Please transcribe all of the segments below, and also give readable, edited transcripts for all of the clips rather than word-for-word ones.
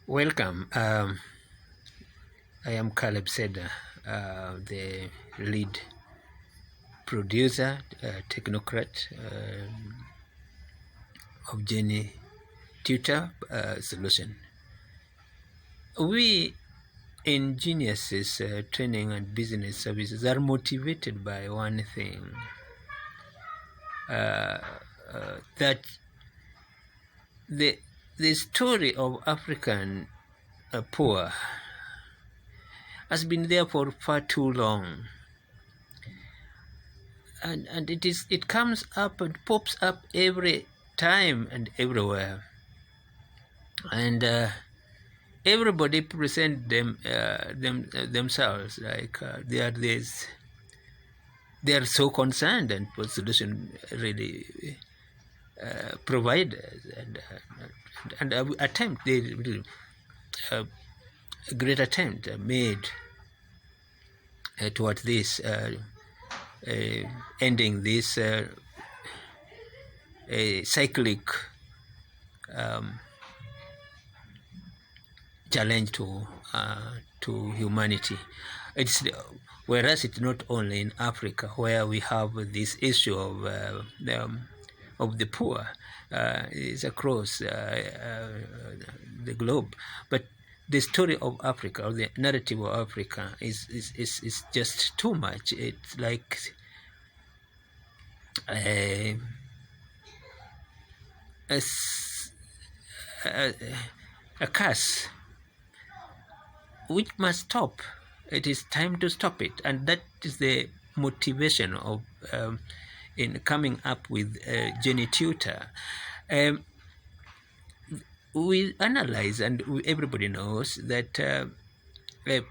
Welcome. I am Caleb Seda, the lead producer, technocrat of GeniTutor Solution. We in Genius's training and business services are motivated by one thing, that the story of African poor has been there for far too long, and it comes up and pops up every time and everywhere, and everybody present themselves like they are so concerned and solution really providers, and attempt a great attempt made towards this ending this cyclic challenge to humanity. Whereas it's not only in Africa where we have this issue of the poor. It's across the globe, but the story of Africa, or the narrative of Africa, is just too much. It's like a curse which must stop. It is time to stop it, and that is the motivation of in coming up with GeniTutor. We analyze, and everybody knows that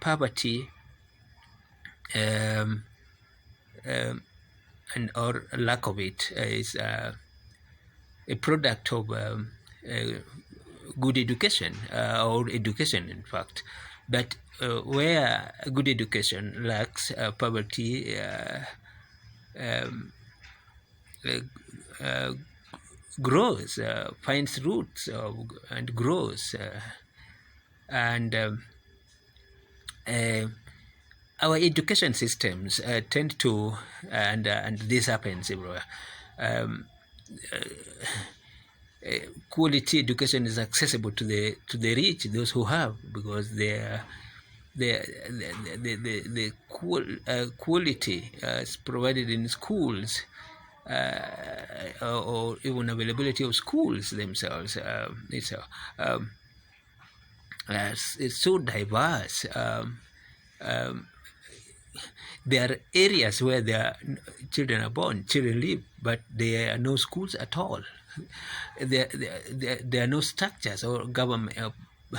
poverty and or lack of it is a product of good education, or education in fact. But where good education lacks, poverty grows, finds roots and grows, and our education systems tend to, and this happens everywhere. Quality education is accessible to the rich, those who have, because the quality is provided in schools, or even availability of schools themselves. It's so diverse. There are areas where children are born, children live, but there are no schools at all. There are no structures or government,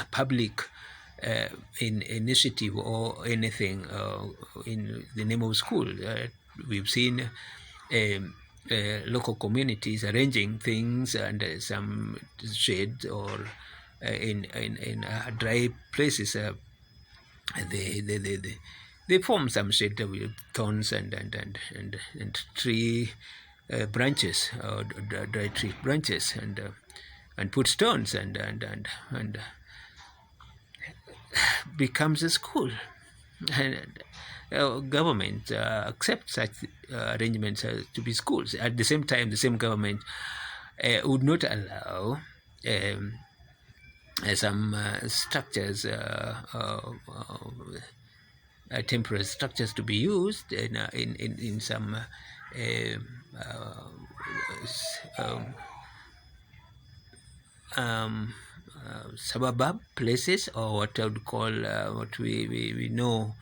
public initiative or anything in the name of school. We've seen local communities arranging things under some shade, or in dry places. They form some shelter with thorns and tree branches, or dry tree branches, and put stones, and becomes a school. And government accepts such arrangements to be schools. At the same time, the same government would not allow some structures, temporary structures, to be used in some suburb places, or what I would call, what we know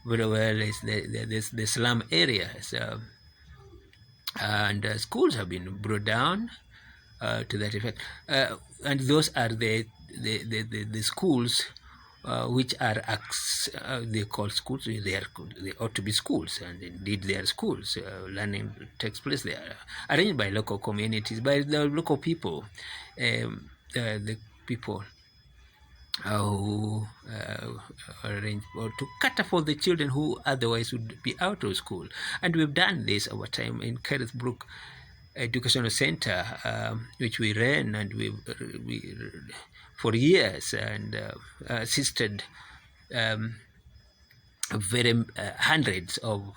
very well is the slum areas, and schools have been brought down to that effect, and those are the schools which are they call schools. They ought to be schools, and indeed they are schools. Learning takes place there, arranged by local communities, by the local people, the people who arrange or to cater for the children who otherwise would be out of school. And we've done this over time. In Kerith Brook, educational center, which we ran and we for years, and assisted very hundreds of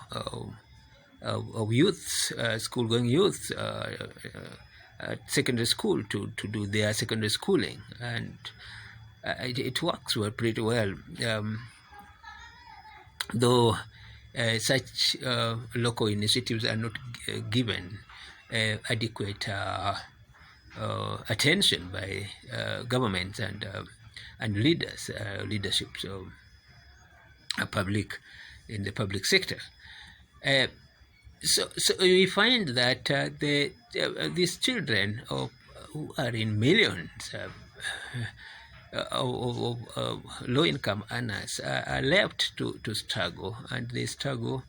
youths, school-going youths, at secondary school to do their secondary schooling, and it works well, pretty well. Though such local initiatives are not given adequate attention by governments and leadership, so public in the public sector. So we find that these children who are in millions of low-income earners are left to struggle, and they struggle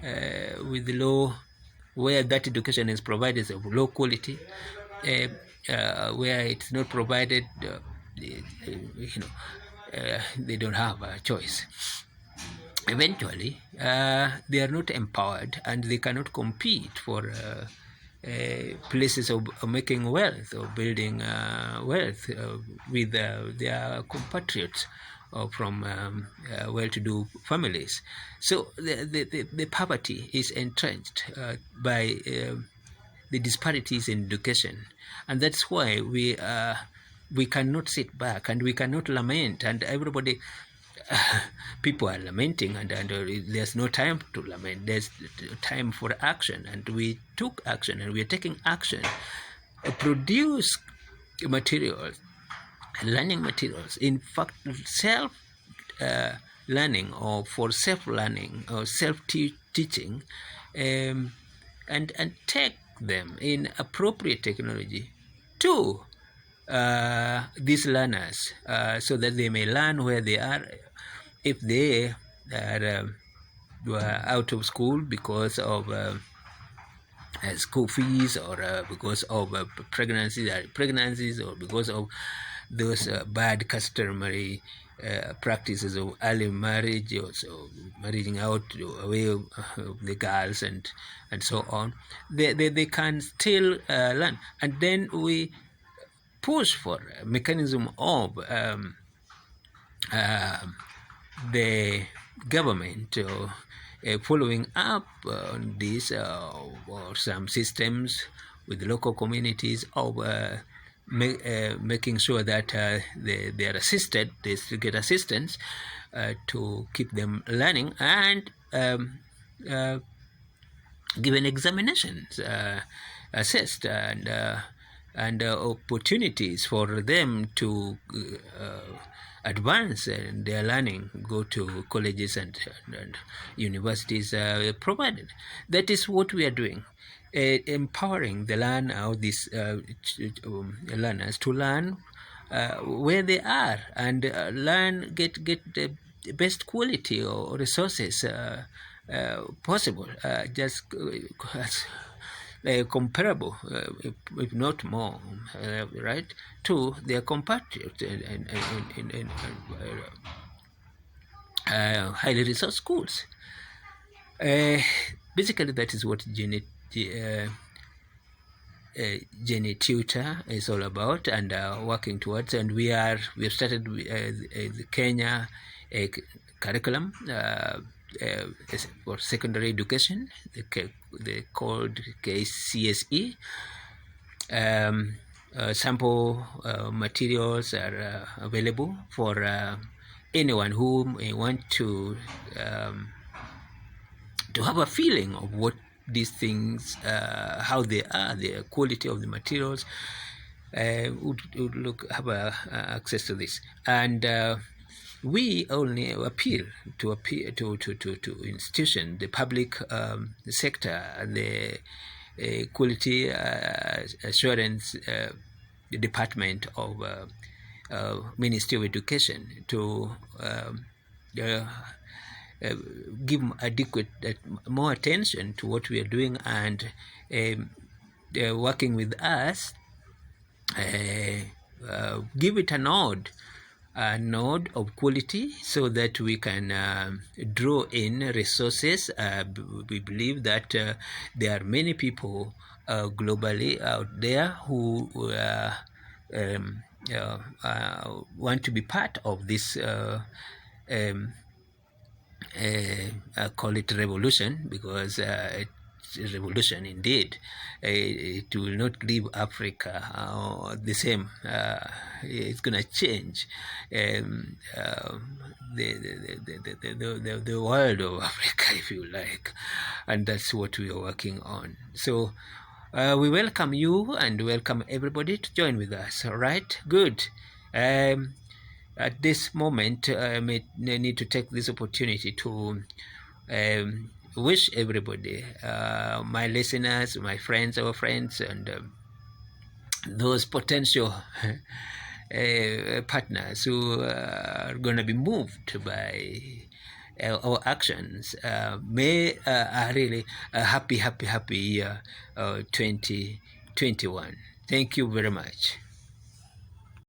with low, where that education is provided of low quality, where it's not provided, they don't have a choice. Eventually, they are not empowered, and they cannot compete for places of making wealth or building wealth with their compatriots from well-to-do families. So the poverty is entrenched by the disparities in education, and that's why we cannot sit back and we cannot lament, and everybody. People are lamenting, and there's no time to lament. There's time for action, and we took action, and we are taking action. Produce materials, learning materials. In fact, self-learning or for self-learning or self-teaching, and take them in appropriate technology to these learners, so that they may learn where they are. If they are out of school because of school fees, or because of pregnancies, or because of those bad customary practices of early marriage, or so marrying out away of the girls and so on, they can still learn. And then we push for a mechanism of the government following up on this, or some systems with local communities of making sure that they are assisted, they still get assistance to keep them learning, and given examinations, assessed, and opportunities for them to advance in their learning, go to colleges and universities provided. That is what we are doing, empowering the learner, these learners to learn where they are, and learn, get the best quality or resources possible, just comparable, if not more, right, to their compatriots in highly resourced schools. Basically, that is what GeniTutor is all about, and working towards. And we have started the Kenya curriculum for secondary education, they called KCSE. Sample materials are available for anyone who may want to have a feeling of what these things, how they are, the quality of the materials, would have access to this. And we only appeal to institution, the public sector, the quality assurance department of Ministry of Education, to give adequate more attention to what we are doing, and working with us, give it a nod of quality, so that we can draw in resources. We believe that there are many people globally out there who want to be part of this I call it revolution, because it's a revolution indeed. It will not leave Africa the same. It's going to change the world of Africa, if you like, and that's what we are working on. So we welcome you and welcome everybody to join with us. All right, good. At this moment, I may need to take this opportunity to wish everybody, my listeners, my friends, our friends, and those potential partners who are going to be moved by our actions, may a really happy year 2021. Thank you very much.